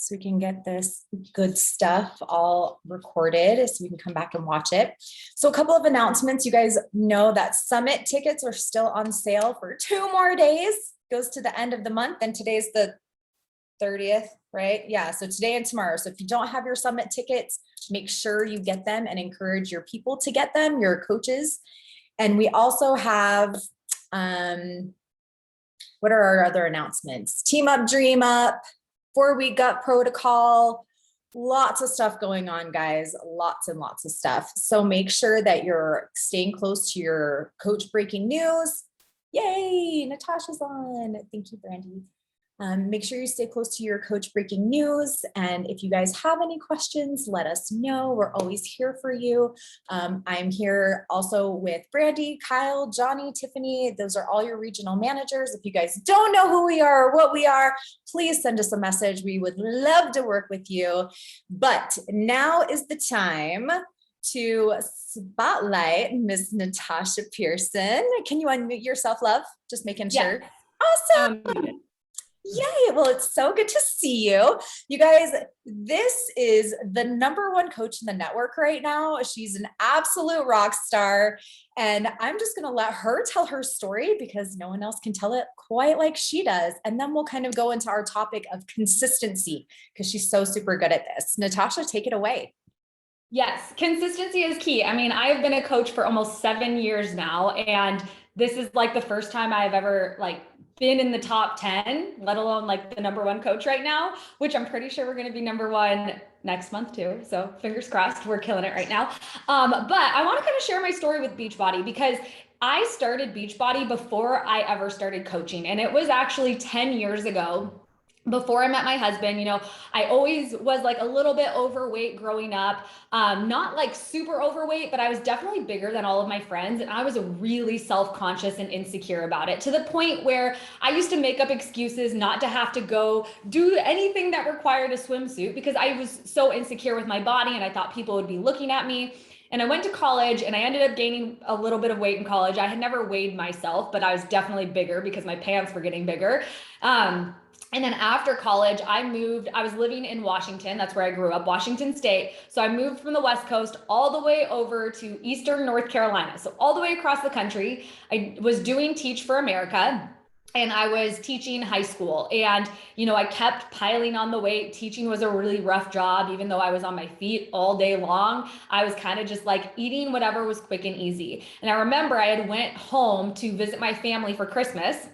so we can get this good stuff all recorded so we can come back and watch it. So a couple of announcements. You guys know that summit tickets are still on sale for 2 more days. Goes to the end of the month, and today's the 30th, right? Yeah, so today and tomorrow. So if you don't have your summit tickets, make sure you get them and encourage your people to get them, your coaches. And we also have, what are our other announcements? Team Up, Dream Up, 4-week gut protocol, lots of stuff going on, guys, lots and lots of stuff. So make sure that you're staying close to your coach breaking news. Yay, Natasha's on. Thank you, Brandy. Make sure you stay close to your coach breaking news. And if you guys have any questions, let us know. We're always here for you. I'm here also with Brandy, Kyle, Johnny, Tiffany. Those are all your regional managers. If you guys don't know who we are or what we are, please send us a message. We would love to work with you. But now is the time to spotlight Miss Natasha Pehrson. Can you unmute yourself, love? Just making sure. Awesome. Yay. Well, it's so good to see you. You guys, this is the #1 coach in the network right now. She's an absolute rock star. And I'm just going to let her tell her story because no one else can tell it quite like she does. And then we'll kind of go into our topic of consistency because she's so super good at this. Natasha, take it away. Yes, consistency is key. I mean, I have been a coach for almost 7 years now, and this is like the first time I've ever been in the top 10, let alone like the #1 coach right now, which I'm pretty sure we're going to be #1 next month too. So fingers crossed, we're killing it right now. But I want to kind of share my story with Beachbody because I started Beachbody before I ever started coaching. And it was actually 10 years ago. Before I met my husband, I always was like a little bit overweight growing up, not like super overweight, but I was definitely bigger than all of my friends. And I was really self-conscious and insecure about it to the point where I used to make up excuses not to have to go do anything that required a swimsuit because I was so insecure with my body and I thought people would be looking at me. And I went to college and I ended up gaining a little bit of weight in college. I had never weighed myself, but I was definitely bigger because my pants were getting bigger. And then after college, I was living in Washington. That's where I grew up, Washington State. So I moved from the West Coast all the way over to Eastern North Carolina. So all the way across the country. I was doing Teach for America. And I was teaching high school and, I kept piling on the weight. Teaching was a really rough job. Even though I was on my feet all day long, I was kind of just like eating whatever was quick and easy. And I remember I had went home to visit my family for Christmas.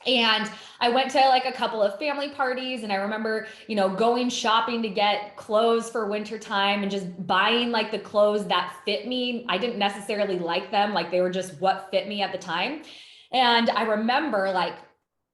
And I went to like a couple of family parties and I remember, going shopping to get clothes for winter time and just buying like the clothes that fit me. I didn't necessarily like them. Like they were just what fit me at the time. And I remember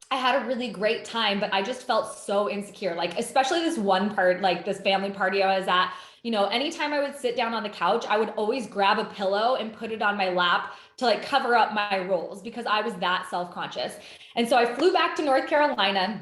I had a really great time, but I just felt so insecure. Like, especially this one part, like this family party I was at, anytime I would sit down on the couch, I would always grab a pillow and put it on my lap to cover up my rolls because I was that self-conscious. And so I flew back to North Carolina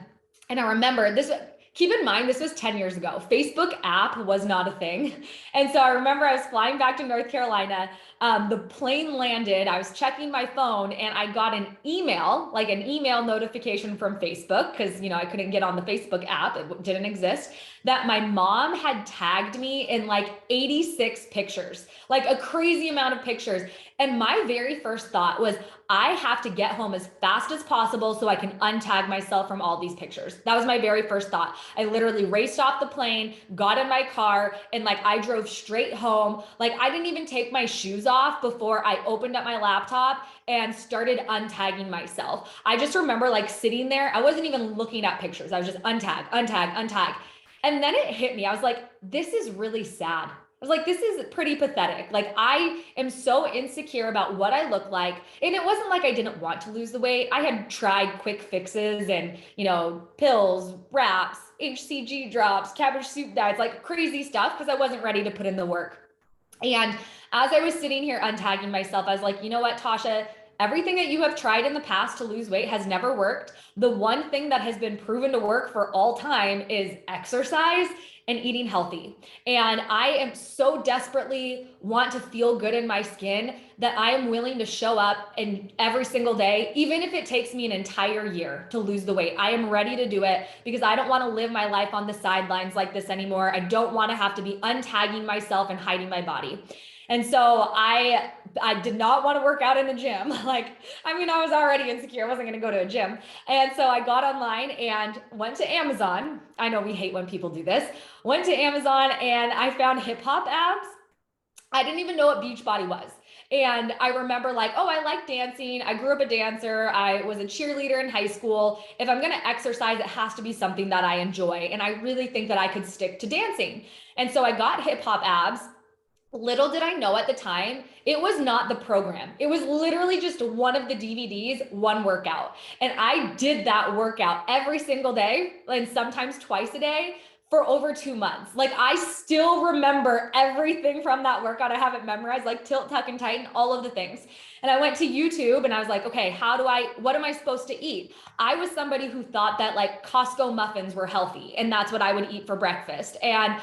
and I remember this. Keep in mind, this was 10 years ago. Facebook app was not a thing. And so I remember I was flying back to North Carolina. The plane landed, I was checking my phone and I got an email notification from Facebook because, I couldn't get on the Facebook app. It didn't exist. That my mom had tagged me in 86 pictures, a crazy amount of pictures. And my very first thought was, I have to get home as fast as possible so I can untag myself from all these pictures. That was my very first thought. I literally raced off the plane, got in my car, and I drove straight home. I didn't even take my shoes off before I opened up my laptop and started untagging myself. I just remember sitting there. I wasn't even looking at pictures. I was just untag, untag, untag. And then it hit me. I was like, this is really sad. I was like, this is pretty pathetic. I am so insecure about what I look like. And it wasn't like I didn't want to lose the weight. I had tried quick fixes and, pills, wraps, HCG drops, cabbage soup diets, crazy stuff because I wasn't ready to put in the work. And as I was sitting here untagging myself, I was like, you know what, Tasha, everything that you have tried in the past to lose weight has never worked. The one thing that has been proven to work for all time is exercise and eating healthy. And I am so desperately want to feel good in my skin that I am willing to show up and every single day, even if it takes me an entire year to lose the weight. I am ready to do it because I don't want to live my life on the sidelines like this anymore. I don't want to have to be untagging myself and hiding my body. And so I did not want to work out in the gym. I was already insecure. I wasn't going to go to a gym. And so I got online and went to Amazon. I know we hate when people do this. Went to Amazon and I found hip hop abs. I didn't even know what Beachbody was. And I remember I like dancing. I grew up a dancer. I was a cheerleader in high school. If I'm going to exercise, it has to be something that I enjoy. And I really think that I could stick to dancing. And so I got hip hop abs. Little did I know at the time, it was not the program. It was literally just one of the DVDs, one workout. And I did that workout every single day, and sometimes twice a day for over 2 months. I still remember everything from that workout. I have it memorized, tilt, tuck, and tighten, all of the things. And I went to YouTube and I was like, okay, what am I supposed to eat? I was somebody who thought that Costco muffins were healthy and that's what I would eat for breakfast. And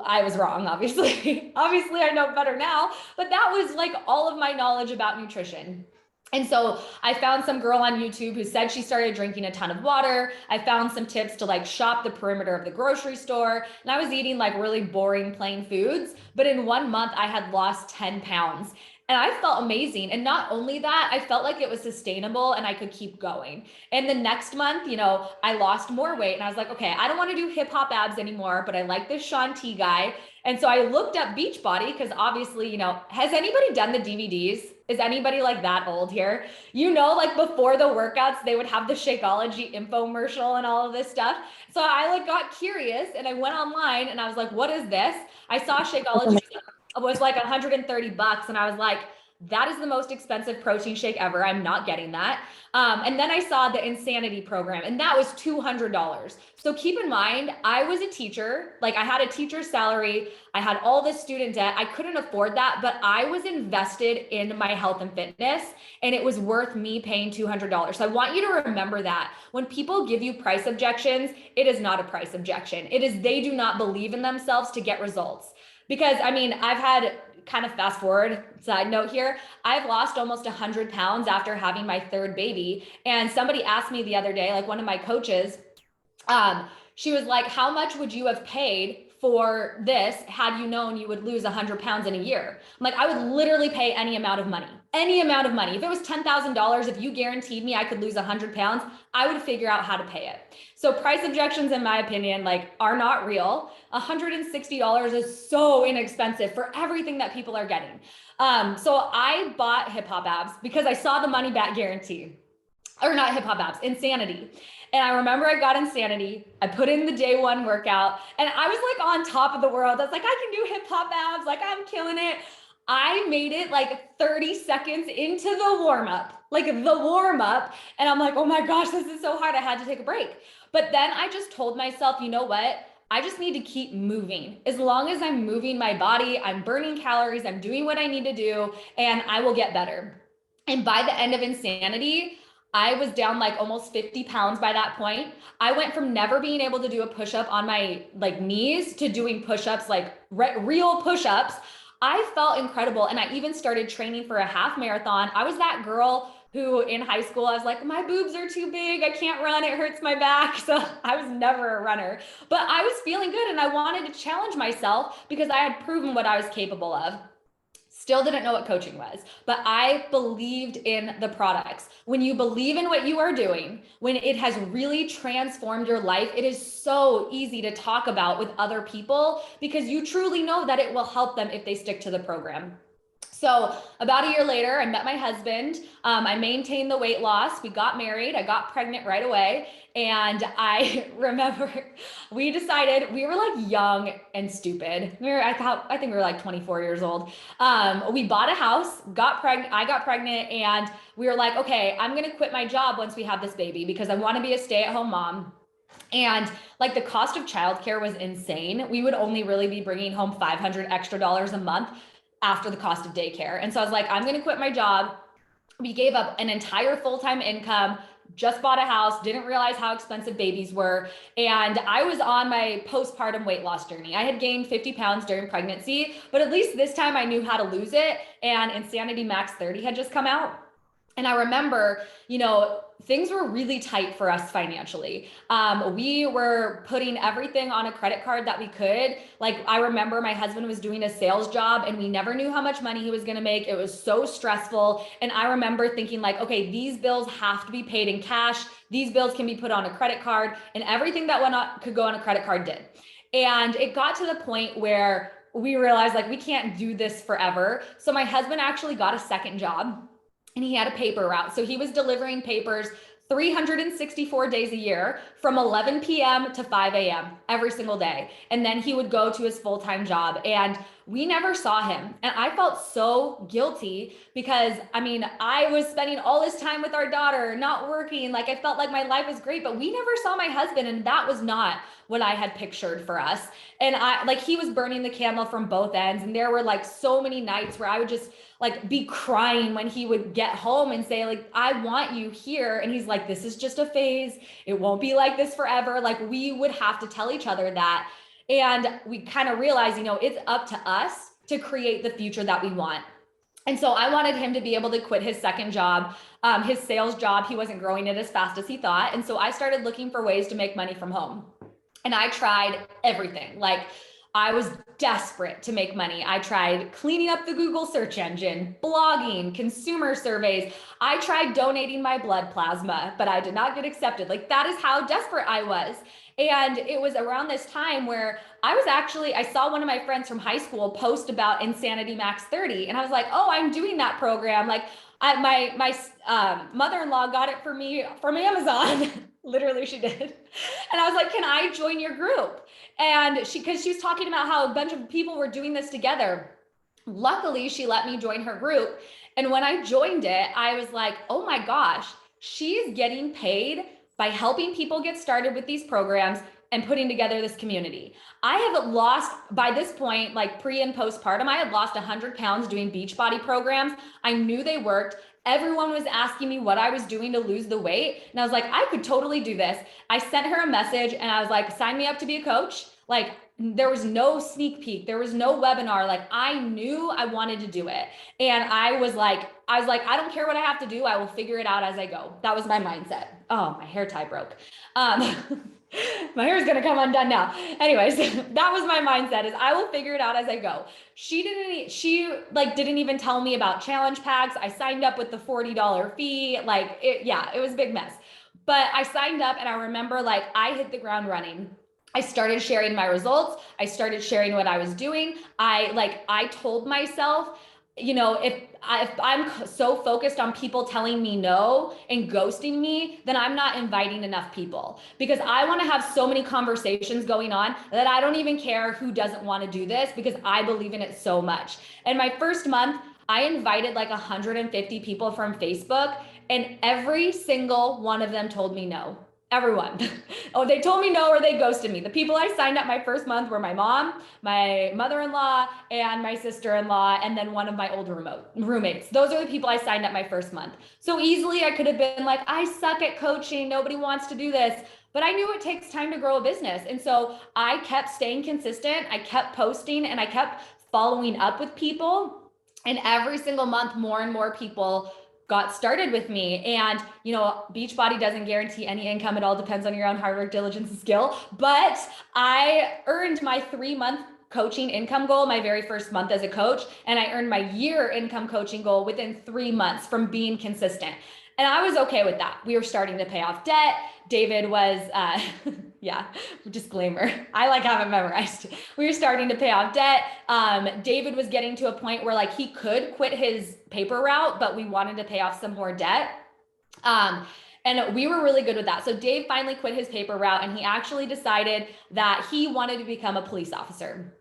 I was wrong, obviously. Obviously, I know better now, but that was all of my knowledge about nutrition. And so I found some girl on YouTube who said she started drinking a ton of water. I found some tips to shop the perimeter of the grocery store. And I was eating really boring, plain foods. But in 1 month, I had lost 10 pounds. And I felt amazing. And not only that, I felt like it was sustainable and I could keep going. And the next month, I lost more weight and I was like, okay, I don't want to do hip hop abs anymore, but I like this Shaun T guy. And so I looked up Beachbody because obviously, has anybody done the DVDs? Is anybody that old here? Before the workouts, they would have the Shakeology infomercial and all of this stuff. So I got curious and I went online and I was like, what is this? I saw Shakeology was $130. And I was like, that is the most expensive protein shake ever. I'm not getting that. And then I saw the Insanity program and that was $200. So keep in mind, I was a teacher, I had a teacher's salary. I had all this student debt. I couldn't afford that, but I was invested in my health and fitness and it was worth me paying $200. So I want you to remember that when people give you price objections, it is not a price objection. It is, they do not believe in themselves to get results. Because I've had, kind of fast forward side note here, I've lost almost 100 pounds after having my third baby. And somebody asked me the other day, one of my coaches, she was like, how much would you have paid for this had you known you would lose 100 pounds in a year? I'm like, I would literally pay any amount of money. If it was $10,000, if you guaranteed me I could lose 100 pounds, I would figure out how to pay it. So price objections, in my opinion, are not real. $160 is so inexpensive for everything that people are getting. So I bought hip hop abs because I saw the money back guarantee, or not hip hop abs, Insanity. And I remember I got Insanity. I put in the day one workout and I was on top of the world. I was like, I can do hip hop abs. I'm killing it. I made it 30 seconds into the warm up. And I'm like, oh my gosh, this is so hard. I had to take a break. But then I just told myself, you know what? I just need to keep moving. As long as I'm moving my body, I'm burning calories, I'm doing what I need to do, and I will get better. And by the end of Insanity, I was down almost 50 pounds by that point. I went from never being able to do a push-up on my knees to doing push-ups, real push-ups. I felt incredible. And I even started training for a half marathon. I was that girl who in high school, I was like, my boobs are too big. I can't run. It hurts my back. So I was never a runner, but I was feeling good. And I wanted to challenge myself because I had proven what I was capable of. Still didn't know what coaching was, but I believed in the products. When you believe in what you are doing, when it has really transformed your life, it is so easy to talk about with other people because you truly know that it will help them if they stick to the program. So about a year later, I met my husband. I maintained the weight loss. We got married. I got pregnant right away. And I remember we decided we were young and stupid. I think we were 24 years old. We bought a house, got pregnant. I got pregnant and we were like, okay, I'm going to quit my job once we have this baby because I want to be a stay-at-home mom. And the cost of childcare was insane. We would only really be bringing home $500 extra a month after the cost of daycare. And so I was like, I'm going to quit my job. We gave up an entire full-time income, just bought a house, didn't realize how expensive babies were. And I was on my postpartum weight loss journey. I had gained 50 pounds during pregnancy, but at least this time I knew how to lose it. And Insanity Max 30 had just come out. And I remember, things were really tight for us financially. We were putting everything on a credit card that we could. Like, I remember my husband was doing a sales job and we never knew how much money he was going to make. It was so stressful. And I remember thinking like, okay, these bills have to be paid in cash. These bills can be put on a credit card, and everything that could go on a credit card did. And it got to the point where we realized like, we can't do this forever. So my husband actually got a second job, and he had a paper route. So he was delivering papers 364 days a year from 11 p.m. to 5 a.m. every single day. And then he would go to his full-time job, and we never saw him. And I felt so guilty because I was spending all this time with our daughter, not working. Like, I felt like my life was great, but we never saw my husband. And that was not what I had pictured for us. And he was burning the candle from both ends. And there were like so many nights where I would just like be crying when he would get home and say like, I want you here. And he's like, this is just a phase. It won't be like this forever. Like, we would have to tell each other that. And we kind of realized, it's up to us to create the future that we want. And so I wanted him to be able to quit his second job, his sales job. He wasn't growing it as fast as he thought. And so I started looking for ways to make money from home. And I tried everything. Like, I was desperate to make money. I tried cleaning up the Google search engine, blogging, consumer surveys. I tried donating my blood plasma, but I did not get accepted. Like, that is how desperate I was. And it was around this time where I saw one of my friends from high school post about Insanity Max 30. And I was like, oh, I'm doing that program. Like, my mother-in-law got it for me from Amazon. Literally, she did. And I was like, can I join your group? And because she was talking about how a bunch of people were doing this together. Luckily, she let me join her group. And when I joined it, I was like, oh my gosh, she's getting paid by helping people get started with these programs and putting together this community. I have lost, by this point, like pre and postpartum, I had lost 100 pounds doing Beachbody programs. I knew they worked. Everyone was asking me what I was doing to lose the weight. And I was like, I could totally do this. I sent her a message and I was like, sign me up to be a coach. Like, there was no sneak peek. There was no webinar. Like, I knew I wanted to do it. And I was like, I don't care what I have to do. I will figure it out as I go. That was my mindset. Oh, my hair tie broke. My hair is going to come undone now. Anyways, that was my mindset, is I will figure it out as I go. She didn't even tell me about challenge packs. I signed up with the $40 fee. It was a big mess, but I signed up and I remember I hit the ground running. I started sharing my results. I started sharing what I was doing. I told myself, if I'm so focused on people telling me no and ghosting me, then I'm not inviting enough people, because I want to have so many conversations going on that I don't even care who doesn't want to do this, because I believe in it so much. And my first month, I invited 150 people from Facebook, and every single one of them told me no. Everyone. Oh, they told me no, or they ghosted me. The people I signed up my first month were my mom, my mother-in-law, and my sister-in-law, and then one of my old roommates. Those are the people I signed up my first month. So easily I could have been like, I suck at coaching. Nobody wants to do this. But I knew it takes time to grow a business. And so I kept staying consistent. I kept posting and I kept following up with people. And every single month, more and more people got started with me. And, Beachbody doesn't guarantee any income. It all depends on your own hard work, diligence, and skill. But I earned my 3-month coaching income goal my very first month as a coach. And I earned my year income coaching goal within 3 months from being consistent. And I was okay with that. We were starting to pay off debt. David was, disclaimer. I have it memorized. We were starting to pay off debt. David was getting to a point where he could quit his paper route, but we wanted to pay off some more debt. And we were really good with that. So Dave finally quit his paper route, and he actually decided that he wanted to become a police officer.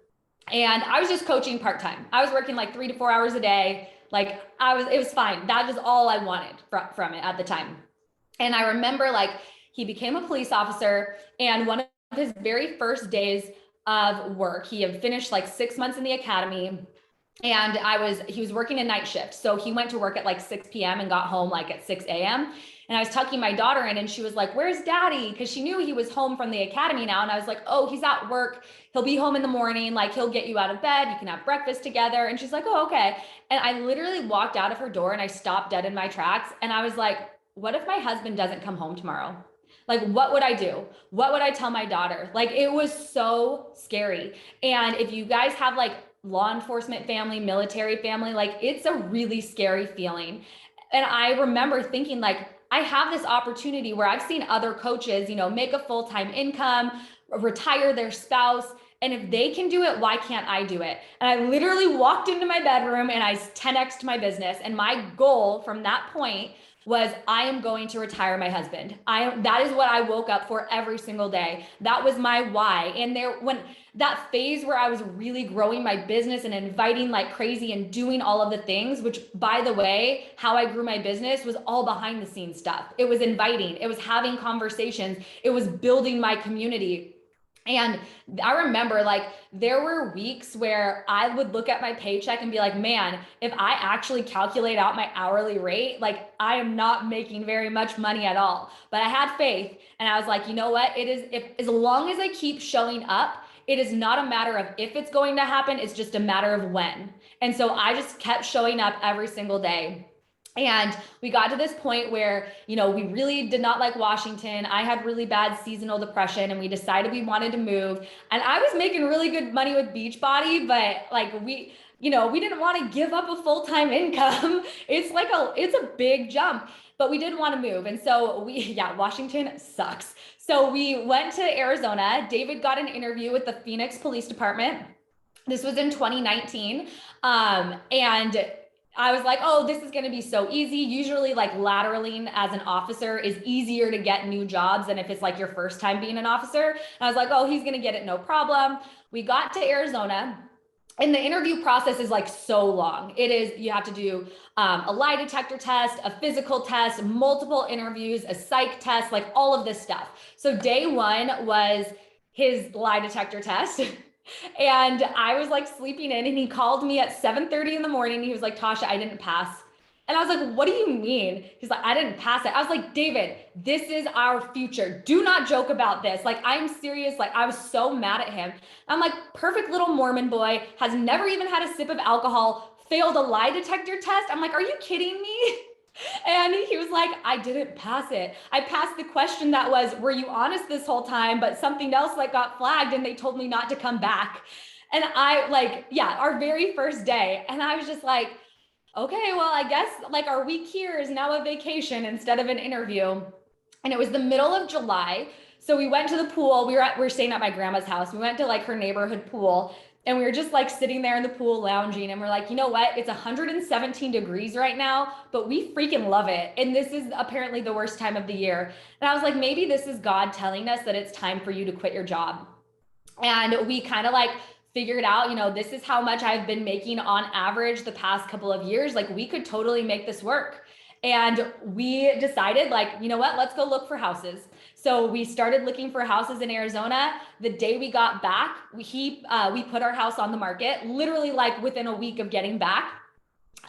And I was just coaching part-time. I was working 3 to 4 hours a day. It was fine. That was all I wanted from it at the time. And I remember he became a police officer, and one of his very first days of work, he had finished 6 months in the academy. And he was working a night shift. So he went to work at like 6 p.m. and got home like at 6 a.m. And I was tucking my daughter in and she was like, "Where's daddy?" Because she knew he was home from the academy now. And I was like, "Oh, he's at work. He'll be home in the morning. Like he'll get you out of bed. You can have breakfast together." And she's like, "Oh, okay." And I literally walked out of her door and I stopped dead in my tracks. And I was like, what if my husband doesn't come home tomorrow? Like, what would I do? What would I tell my daughter? Like, it was so scary. And if you guys have like law enforcement family, military family, like it's a really scary feeling. And I remember thinking like, I have this opportunity where I've seen other coaches, you know, make a full-time income, retire their spouse. And if they can do it, why can't I do it? And I literally walked into my bedroom and I 10x'd my business. And my goal from that point was I am going to retire my husband. That is what I woke up for every single day. That was my why. And when that phase where I was really growing my business and inviting like crazy and doing all of the things, which by the way, how I grew my business was all behind the scenes stuff. It was inviting, it was having conversations, it was building my community. And I remember like there were weeks where I would look at my paycheck and be like, man, if I actually calculate out my hourly rate, like I am not making very much money at all. But I had faith and I was like, you know what? It is, if as long as I keep showing up, it is not a matter of if it's going to happen, it's just a matter of when. And so I just kept showing up every single day. And we got to this point where, you know, we really did not like Washington. I had really bad seasonal depression and we decided we wanted to move. And I was making really good money with Beachbody, but like we didn't want to give up a full-time income. It's a big jump, but we did want to move. And so Washington sucks. So we went to Arizona. David got an interview with the Phoenix Police Department. This was in 2019. And I was like, oh, this is going to be so easy. Usually like lateraling as an officer is easier to get new jobs than if it's like your first time being an officer. And I was like, oh, he's going to get it. No problem. We got to Arizona and the interview process is like so long. It is, you have to do a lie detector test, a physical test, multiple interviews, a psych test, like all of this stuff. So day one was his lie detector test. And I was like sleeping in and he called me at 7:30 in the morning. He was like, Tasha, I didn't pass. And I was like, what do you mean? He's like, I didn't pass it. I was like, David, this is our future. Do not joke about this. Like, I'm serious. Like, I was so mad at him. I'm like, perfect little Mormon boy, has never even had a sip of alcohol, failed a lie detector test. I'm like, are you kidding me? And he was like, I didn't pass it. I passed the question that was, were you honest this whole time? But something else like got flagged and they told me not to come back. And I like, our very first day. And I was just like, okay, well, I guess like our week here is now a vacation instead of an interview. And it was the middle of July. So we went to the pool. We were staying at my grandma's house. We went to like her neighborhood pool. And we were just like sitting there in the pool lounging and we're like, you know what? It's 117 degrees right now, but we freaking love it. And this is apparently the worst time of the year. And I was like, maybe this is God telling us that it's time for you to quit your job. And we kind of like figured out, you know, this is how much I've been making on average the past couple of years. Like we could totally make this work. And we decided like, you know what, let's go look for houses. So we started looking for houses in Arizona. The day we got back, we put our house on the market, literally like within a week of getting back.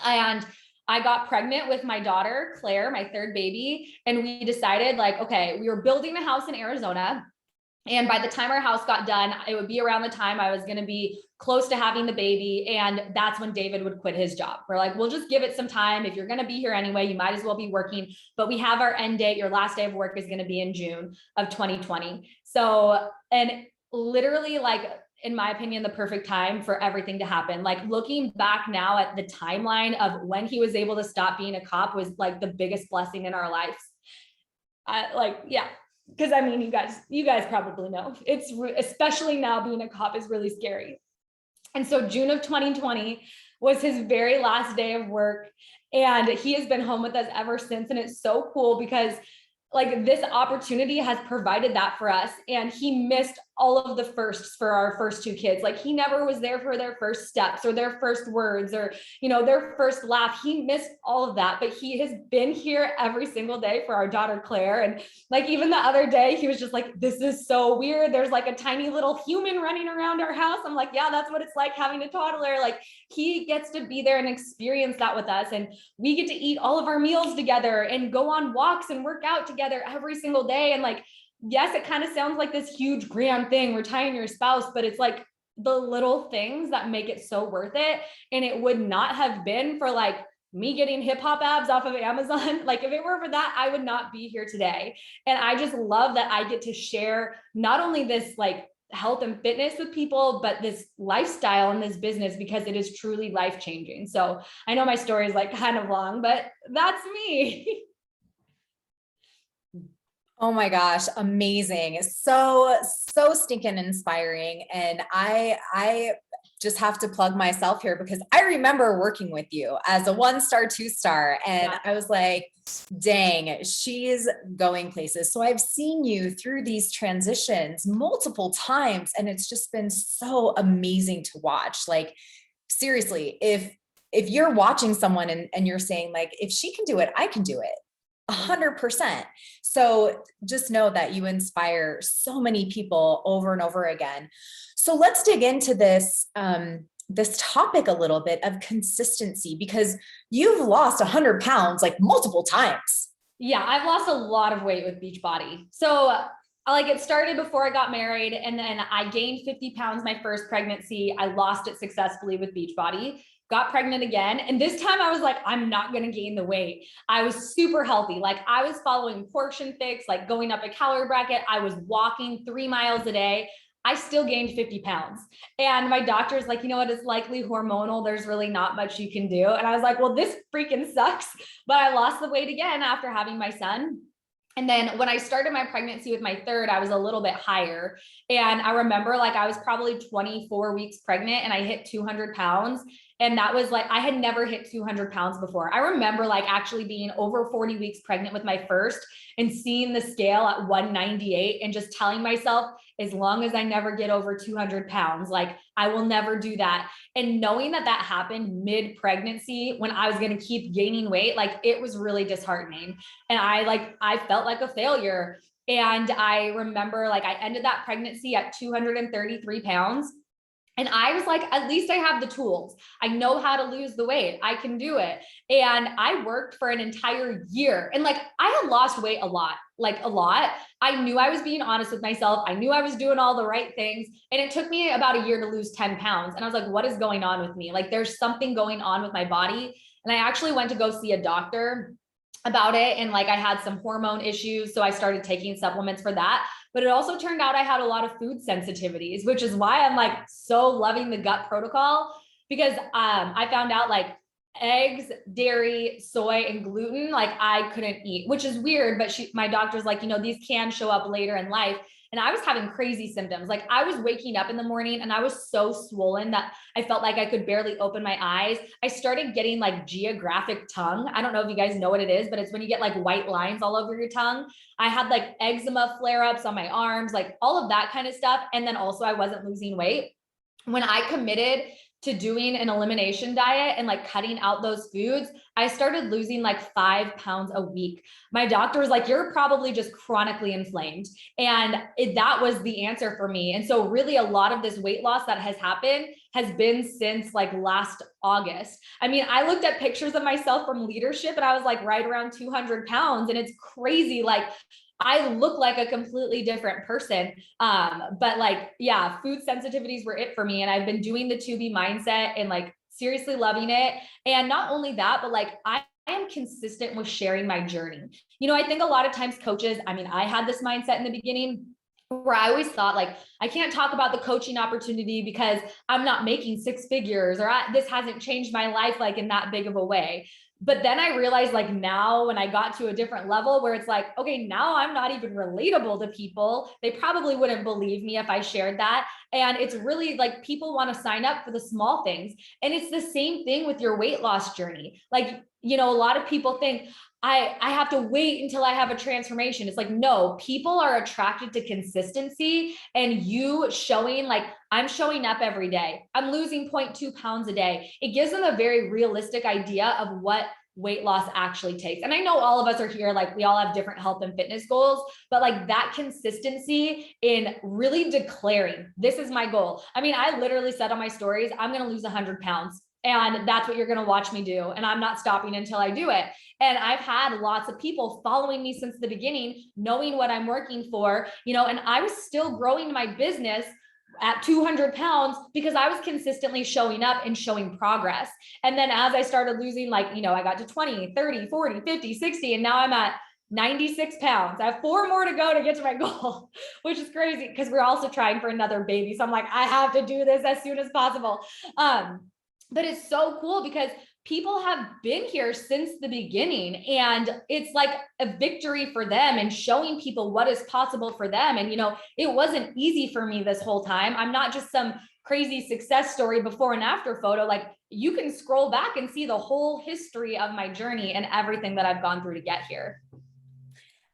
And I got pregnant with my daughter, Claire, my third baby. And we decided like, okay, we were building a house in Arizona. And by the time our house got done, it would be around the time I was going to be close to having the baby. And that's when David would quit his job. We're like, we'll just give it some time. If you're going to be here anyway, you might as well be working. But we have our end date. Your last day of work is going to be in June of 2020. So, and literally like, in my opinion, the perfect time for everything to happen. Like looking back now at the timeline of when he was able to stop being a cop was like the biggest blessing in our lives. Because I mean, you guys probably know especially now being a cop is really scary. And so June of 2020 was his very last day of work. And he has been home with us ever since. And it's so cool because like this opportunity has provided that for us. And he missed all of the firsts for our first two kids. Like he never was there for their first steps or their first words or, you know, their first laugh. He missed all of that, but he has been here every single day for our daughter, Claire. And like, even the other day, he was just like, this is so weird. There's like a tiny little human running around our house. I'm like, yeah, that's what it's like having a toddler. Like he gets to be there and experience that with us. And we get to eat all of our meals together and go on walks and work out together every single day. And like, yes, it kind of sounds like this huge grand thing, retiring your spouse, but it's like the little things that make it so worth it. And it would not have been for like me getting hip hop abs off of Amazon. Like if it were for that, I would not be here today. And I just love that I get to share not only this like health and fitness with people, but this lifestyle and this business, because it is truly life-changing. So I know my story is like kind of long, but that's me. Oh my gosh, amazing. So stinking inspiring. And I just have to plug myself here because I remember working with you as a 1-star, 2-star. And Yeah. I was like, dang, she's going places. So I've seen you through these transitions multiple times, and it's just been so amazing to watch. Like, seriously, if you're watching someone and you're saying like, if she can do it, I can do it. 100%. So just know that you inspire so many people over and over again. So let's dig into this, this topic a little bit of consistency, because you've lost 100 pounds like multiple times. Yeah, I've lost a lot of weight with Beachbody. So like it started before I got married, and then I gained 50 pounds my first pregnancy. I lost it successfully with Beachbody, got pregnant again. And this time I was like, I'm not going to gain the weight. I was super healthy. Like I was following Portion Fix, like going up a calorie bracket. I was walking 3 miles a day. I still gained 50 pounds. And my doctor's like, you know what, it's likely hormonal. There's really not much you can do. And I was like, well, this freaking sucks. But I lost the weight again after having my son. And then when I started my pregnancy with my third, I was a little bit higher. And I remember like I was probably 24 weeks pregnant and I hit 200 pounds. And that was like, I had never hit 200 pounds before. I remember like actually being over 40 weeks pregnant with my first and seeing the scale at 198 and just telling myself, as long as I never get over 200 pounds, like I will never do that. And knowing that that happened mid-pregnancy when I was going to keep gaining weight, like it was really disheartening. And I felt like a failure. And I remember like I ended that pregnancy at 233 pounds. And I was like, at least I have the tools. I know how to lose the weight. I can do it. And I worked for an entire year. And like, I had lost weight a lot, like a lot. I knew I was being honest with myself. I knew I was doing all the right things. And it took me about a year to lose 10 pounds. And I was like, what is going on with me? Like, there's something going on with my body. And I actually went to go see a doctor about it. And like, I had some hormone issues. So I started taking supplements for that. But it also turned out I had a lot of food sensitivities, which is why I'm like so loving the gut protocol, because I found out like eggs, dairy, soy, and gluten, like I couldn't eat, which is weird. But my doctor's like, you know, these can show up later in life. And I was having crazy symptoms. Like I was waking up in the morning and I was so swollen that I felt like I could barely open my eyes. I started getting like geographic tongue. I don't know if you guys know what it is, but it's when you get like white lines all over your tongue. I had like eczema flare-ups on my arms, like all of that kind of stuff. And then also I wasn't losing weight. When I committed to doing an elimination diet and like cutting out those foods, I started losing like 5 pounds a week. My doctor was like, you're probably just chronically inflamed. And that was the answer for me. And so really a lot of this weight loss that has happened has been since like last August. I mean, I looked at pictures of myself from leadership and I was like right around 200 pounds. And it's crazy. Like I look like a completely different person. But like, yeah, food sensitivities were it for me. And I've been doing the 2B mindset and like seriously loving it. And not only that, but like I am consistent with sharing my journey. You know, I think a lot of times coaches, I mean, I had this mindset in the beginning where I always thought like, I can't talk about the coaching opportunity because I'm not making 6 figures or this hasn't changed my life like in that big of a way. But then I realized like now when I got to a different level where it's like, okay, now I'm not even relatable to people. They probably wouldn't believe me if I shared that. And it's really like people want to sign up for the small things. And it's the same thing with your weight loss journey. Like a lot of people think I have to wait until I have a transformation. It's like, no, people are attracted to consistency, and you showing, like, I'm showing up every day. I'm losing 0.2 pounds a day. It gives them a very realistic idea of what weight loss actually takes. And I know all of us are here, like, we all have different health and fitness goals, but like that consistency in really declaring, this is my goal. I mean, I literally said on my stories, I'm going to lose 100 pounds. And that's what you're going to watch me do. And I'm not stopping until I do it. And I've had lots of people following me since the beginning, knowing what I'm working for, and I was still growing my business at 200 pounds because I was consistently showing up and showing progress. And then as I started losing, like, I got to 20, 30, 40, 50, 60, and now I'm at 96 pounds. I have 4 more to go to get to my goal, which is crazy because we're also trying for another baby. So I'm like, I have to do this as soon as possible. But it's so cool because people have been here since the beginning, and it's like a victory for them and showing people what is possible for them. And, it wasn't easy for me this whole time. I'm not just some crazy success story before and after photo. Like, you can scroll back and see the whole history of my journey and everything that I've gone through to get here.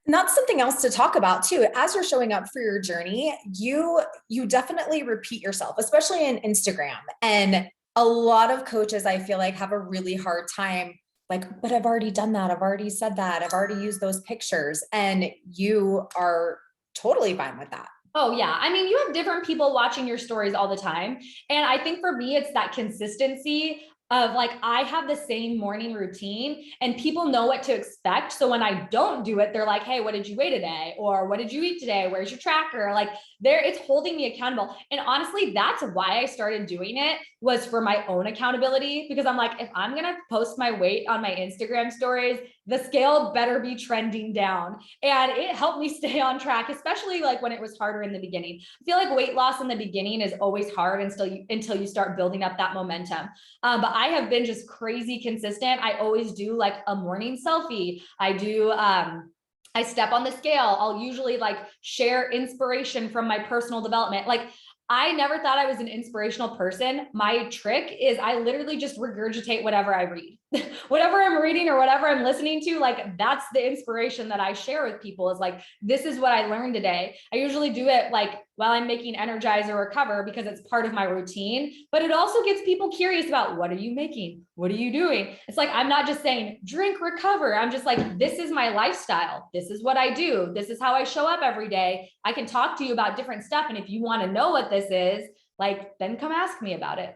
And that's something else to talk about too. As you're showing up for your journey, you definitely repeat yourself, especially in Instagram. And a lot of coaches, I feel like, have a really hard time, like, but I've already done that. I've already said that. I've already used those pictures. And you are totally fine with that. Oh yeah. I mean, you have different people watching your stories all the time. And I think for me, it's that consistency of, like, I have the same morning routine and people know what to expect. So when I don't do it, they're like, hey, what did you weigh today? Or what did you eat today? Where's your tracker? Like, it's holding me accountable. And honestly, that's why I started doing it, was for my own accountability, because I'm like, if I'm going to post my weight on my Instagram stories, the scale better be trending down. And it helped me stay on track, especially like when it was harder in the beginning. I feel like weight loss in the beginning is always hard until you start building up that momentum. But I have been just crazy consistent. I always do like a morning selfie. I step on the scale. I'll usually like share inspiration from my personal development. Like, I never thought I was an inspirational person. My trick is I literally just regurgitate whatever I read. Whatever I'm reading or whatever I'm listening to, like, that's the inspiration that I share with people, is like, this is what I learned today. I usually do it like while I'm making Energizer or Cover because it's part of my routine, but it also gets people curious about, what are you making? What are you doing? It's like, I'm not just saying drink, recover. I'm just like, this is my lifestyle. This is what I do. This is how I show up every day. I can talk to you about different stuff. And if you want to know what this is, like, then come ask me about it.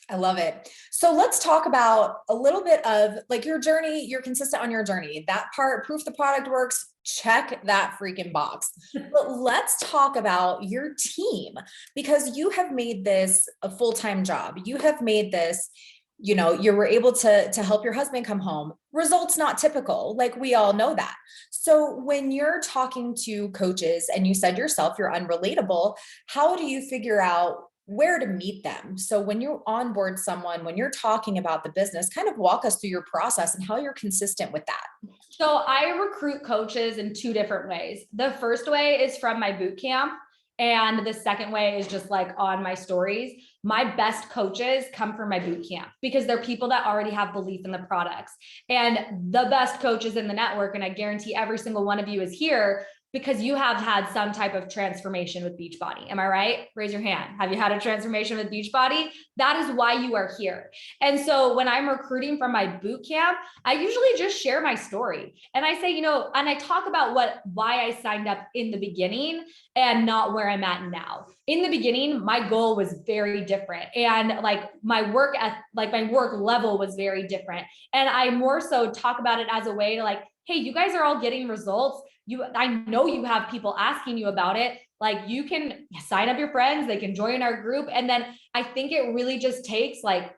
I love it. So let's talk about a little bit of like your journey. You're consistent on your journey. That part, proof the product works, check that freaking box. But let's talk about your team, because you have made this a full-time job. You have made this, you were able to help your husband come home. Results not typical. Like, we all know that. So when you're talking to coaches and you said yourself, you're unrelatable, how do you figure out where to meet them? So when you onboard someone, when you're talking about the business, kind of walk us through your process and how you're consistent with that. So I recruit coaches in 2 different ways. The first way is from my boot camp, and the second way is just like on my stories. My best coaches come from my boot camp because they're people that already have belief in the products. And the best coaches in the network, and I guarantee every single one of you is here because you have had some type of transformation with Beachbody. Am I right? Raise your hand. Have you had a transformation with Beachbody? That is why you are here. And so when I'm recruiting from my boot camp, I usually just share my story. And I say, and I talk about why I signed up in the beginning and not where I'm at now. In the beginning, my goal was very different. And like my work level was very different. And I more so talk about it as a way to like, hey, you guys are all getting results. I know you have people asking you about it. Like, you can sign up your friends, they can join our group. And then I think it really just takes like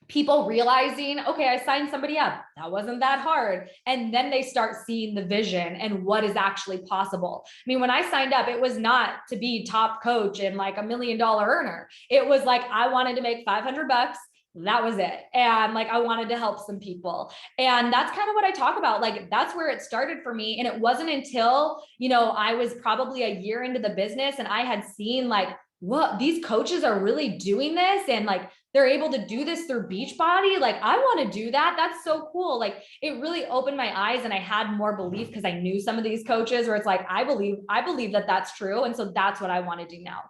people realizing, okay, I signed somebody up. That wasn't that hard. And then they start seeing the vision and what is actually possible. I mean, when I signed up, it was not to be top coach and like $1 million earner. It was like, I wanted to make $500. That was it. And like, I wanted to help some people. And that's kind of what I talk about. Like, that's where it started for me. And it wasn't until, I was probably a year into the business and I had seen like what, these coaches are really doing this, and like they're able to do this through Beachbody. Like, I want to do that. That's so cool. Like, it really opened my eyes, and I had more belief because I knew some of these coaches where it's like, I believe that that's true. And so that's what I want to do now.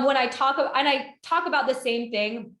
When I talk about the same thing,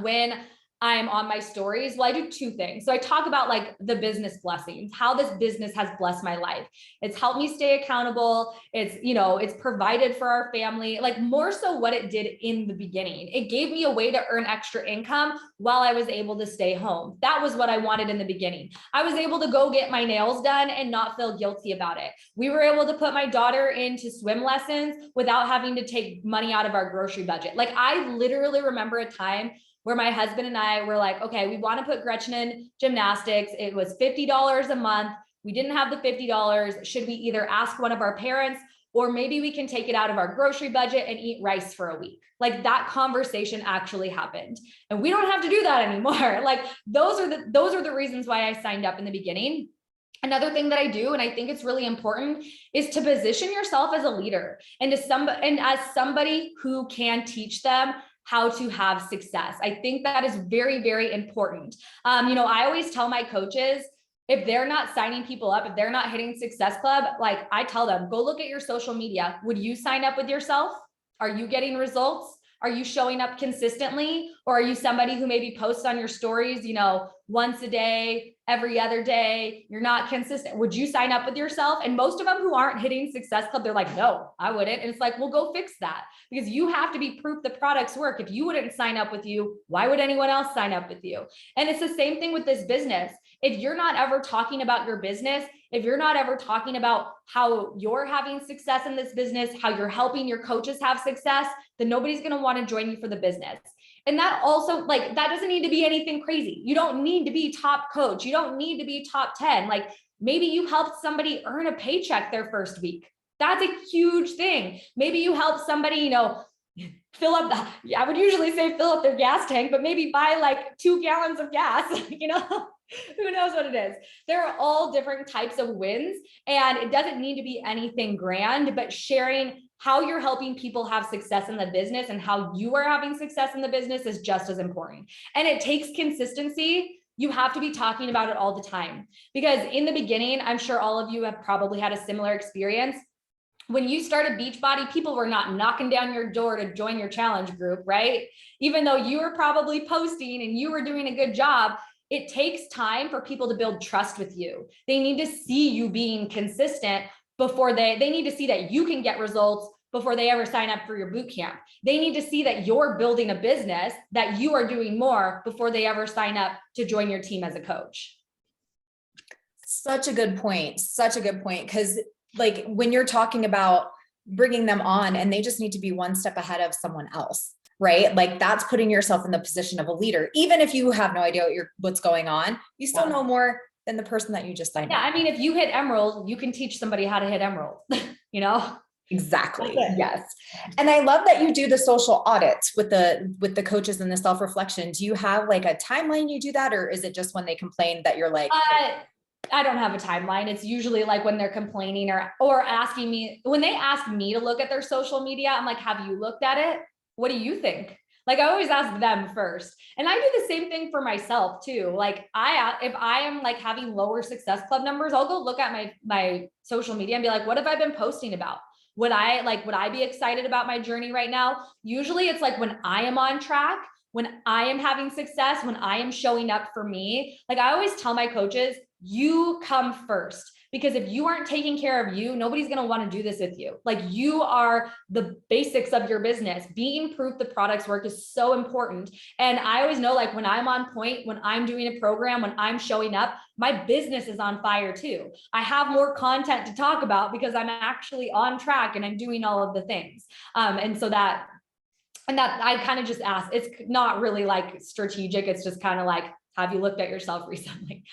when I'm on my stories, well, I do two things. So I talk about like the business blessings, how this business has blessed my life. It's helped me stay accountable. It's, it's provided for our family, like more so what it did in the beginning. It gave me a way to earn extra income while I was able to stay home. That was what I wanted in the beginning. I was able to go get my nails done and not feel guilty about it. We were able to put my daughter into swim lessons without having to take money out of our grocery budget. Like, I literally remember a time where my husband and I were like, okay, we want to put Gretchen in gymnastics. It was $50 a month. We didn't have the $50. Should we either ask one of our parents, or maybe we can take it out of our grocery budget and eat rice for a week? Like, that conversation actually happened, and we don't have to do that anymore. Like, those are the reasons why I signed up in the beginning. Another thing that I do, and I think it's really important, is to position yourself as a leader and as somebody who can teach them how to have success. I think that is very, very important. I always tell my coaches, if they're not signing people up, if they're not hitting Success Club, like, I tell them, go look at your social media. Would you sign up with yourself? Are you getting results? Are you showing up consistently? Or are you somebody who maybe posts on your stories, once a day, every other day? You're not consistent. Would you sign up with yourself? And most of them who aren't hitting Success Club, they're like, no, I wouldn't. And it's like, well, go fix that, because you have to be proof the products work. If you wouldn't sign up with you, why would anyone else sign up with you? And it's the same thing with this business. If you're not ever talking about your business, if you're not ever talking about how you're having success in this business, how you're helping your coaches have success, then nobody's going to want to join you for the business. And that also, like, that doesn't need to be anything crazy. You don't need to be top coach. You don't need to be top 10. Like, maybe you helped somebody earn a paycheck their first week. That's a huge thing. Maybe you help somebody, fill up I would usually say fill up their gas tank, but maybe buy like 2 gallons of gas, who knows what it is. There are all different types of wins, and it doesn't need to be anything grand, but sharing how you're helping people have success in the business and how you are having success in the business is just as important. And it takes consistency. You have to be talking about it all the time, because in the beginning, I'm sure all of you have probably had a similar experience. When you started Beachbody, people were not knocking down your door to join your challenge group, right? Even though you were probably posting and you were doing a good job, it takes time for people to build trust with you. They need to see you being consistent before they need to see that you can get results before they ever sign up for your boot camp. They need to see that you're building a business, that you are doing more before they ever sign up to join your team as a coach. Such a good point. Such a good point. Because like, when you're talking about bringing them on and they just need to be one step ahead of someone else, right? Like, that's putting yourself in the position of a leader. Even if you have no idea what's going on, you still know more than the person that you just signed up. Yeah, I mean, if you hit Emerald, you can teach somebody how to hit Emerald, Exactly. Yes. And I love that you do the social audits with the coaches and the self-reflection. Do you have like a timeline you do that, or is it just when they complain that you're like, I don't have a timeline. It's usually like when they're complaining or asking me, when they ask me to look at their social media, I'm like, have you looked at it? What do you think? Like, I always ask them first. And I do the same thing for myself too. Like, if I am like having lower Success Club numbers, I'll go look at my social media and be like, what have I been posting about? Would I be excited about my journey right now? Usually it's like when I am on track, when I am having success, when I am showing up for me. Like, I always tell my coaches, you come first, because if you aren't taking care of you, nobody's going to want to do this with you. Like, you are the basics of your business. Being proof the products work is so important. And I always know, like, when I'm on point, when I'm doing a program, when I'm showing up, my business is on fire too. I have more content to talk about because I'm actually on track and I'm doing all of the things. And that I kind of just ask, it's not really like strategic. It's just kind of like, have you looked at yourself recently?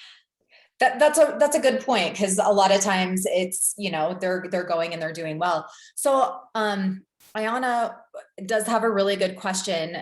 That's a good point, because a lot of times it's, they're going and they're doing well. So Ayana does have a really good question.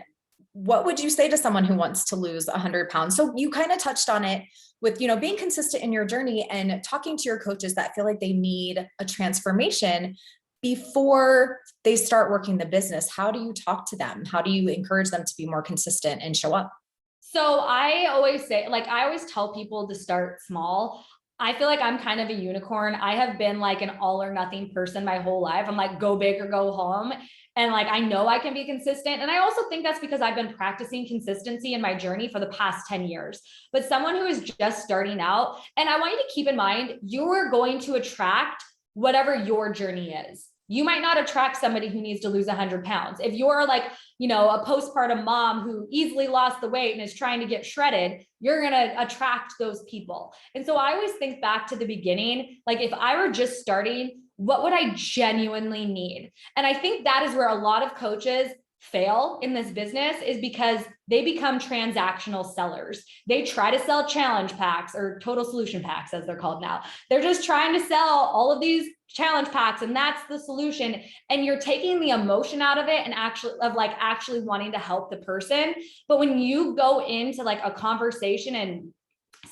What would you say to someone who wants to lose 100 pounds? So you kind of touched on it with, being consistent in your journey and talking to your coaches that feel like they need a transformation. before they start working the business, how do you talk to them? How do you encourage them to be more consistent and show up? So I always say, like, I always tell people to start small. I feel like I'm kind of a unicorn. I have been like an all or nothing person my whole life. I'm like, go big or go home. And like, I know I can be consistent. And I also think that's because I've been practicing consistency in my journey for the past 10 years. But someone who is just starting out, and I want you to keep in mind, you're going to attract whatever your journey is. You might not attract somebody who needs to lose 100 pounds. If you're like, a postpartum mom who easily lost the weight and is trying to get shredded, you're going to attract those people. And so I always think back to the beginning, like if I were just starting, what would I genuinely need? And I think that is where a lot of coaches fail in this business, is because they become transactional sellers. They try to sell challenge packs or total solution packs, as they're called now. They're just trying to sell all of these challenge packs, and that's the solution. And you're taking the emotion out of it and actually wanting to help the person. But when you go into like a conversation and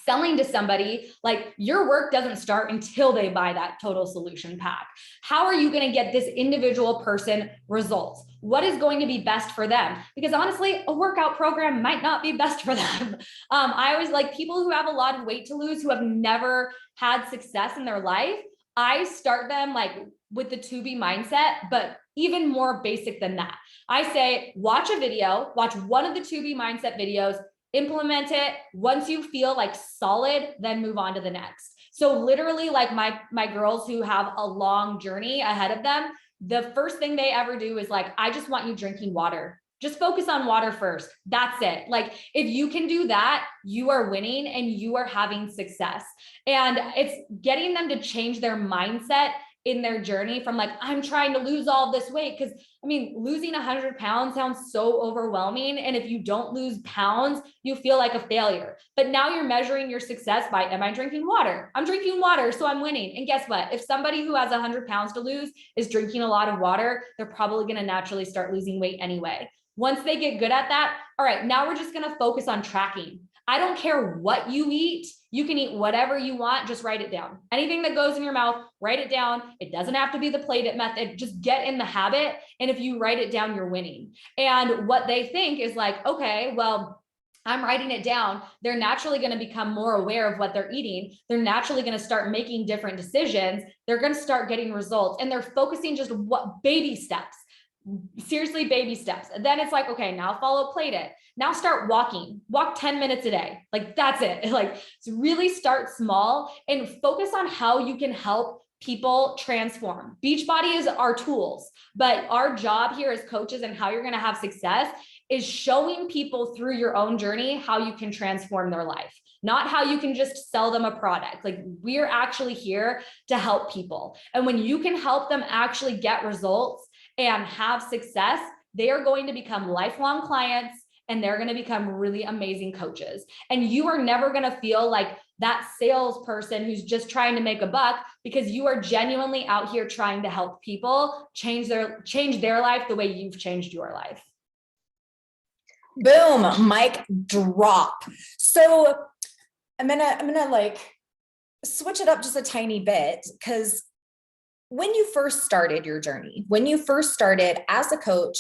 selling to somebody, like your work doesn't start until they buy that total solution pack. How are you going to get this individual person results? What is going to be best for them? Because honestly, a workout program might not be best for them. I always like people who have a lot of weight to lose, who have never had success in their life. I start them like with the to be mindset, but even more basic than that. I say, watch a video, watch one of the to be mindset videos, implement it. Once you feel like solid, then move on to the next. So literally, like my girls who have a long journey ahead of them, the first thing they ever do is like, I just want you drinking water. Just focus on water first. That's it. Like if you can do that, you are winning and you are having success. And it's getting them to change their mindset in their journey from like, I'm trying to lose all this weight. Cause I mean, losing 100 pounds sounds so overwhelming. And if you don't lose pounds, you feel like a failure. But now you're measuring your success by, am I drinking water? I'm drinking water, so I'm winning. And guess what? If somebody who has 100 pounds to lose is drinking a lot of water, they're probably going to naturally start losing weight anyway. Once they get good at that, all right, now we're just going to focus on tracking. I don't care what you eat. You can eat whatever you want. Just write it down. Anything that goes in your mouth, write it down. It doesn't have to be the plate it method. Just get in the habit. And if you write it down, you're winning. And what they think is like, okay, well, I'm writing it down. They're naturally going to become more aware of what they're eating. They're naturally going to start making different decisions. They're going to start getting results, and they're focusing just what baby steps. Seriously, baby steps. And then it's like, okay, now follow plate it. Now start walking, walk 10 minutes a day. Like that's it. Like really start small and focus on how you can help people transform. Beachbody is our tools, but our job here as coaches and how you're going to have success is showing people through your own journey how you can transform their life, not how you can just sell them a product. Like we're actually here to help people. And when you can help them actually get results and have success, they are going to become lifelong clients and they're going to become really amazing coaches. And you are never going to feel like that salesperson who's just trying to make a buck, because you are genuinely out here trying to help people change their life the way you've changed your life. Boom, mic drop. So I'm gonna like switch it up just a tiny bit, because when you first started your journey, when you first started as a coach,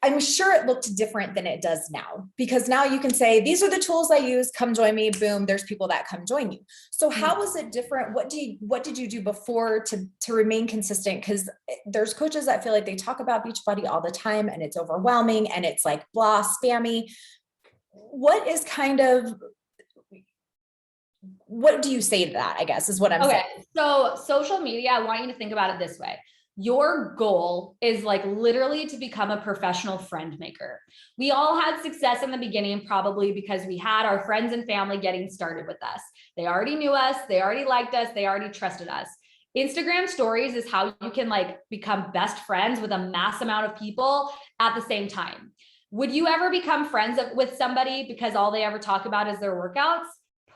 I'm sure it looked different than it does now, because now you can say, these are the tools I use, come join me, boom, there's people that come join you. So how was it different? What did you do before to remain consistent? Because there's coaches that feel like they talk about Beachbody all the time and it's overwhelming and it's like blah, spammy. What do you say to that, I guess, is what I'm saying. So social media, I want you to think about it this way. Your goal is like literally to become a professional friend maker. We all had success in the beginning, probably because we had our friends and family getting started with us. They already knew us. They already liked us. They already trusted us. Instagram stories is how you can like become best friends with a mass amount of people at the same time. Would you ever become friends with somebody because all they ever talk about is their workouts?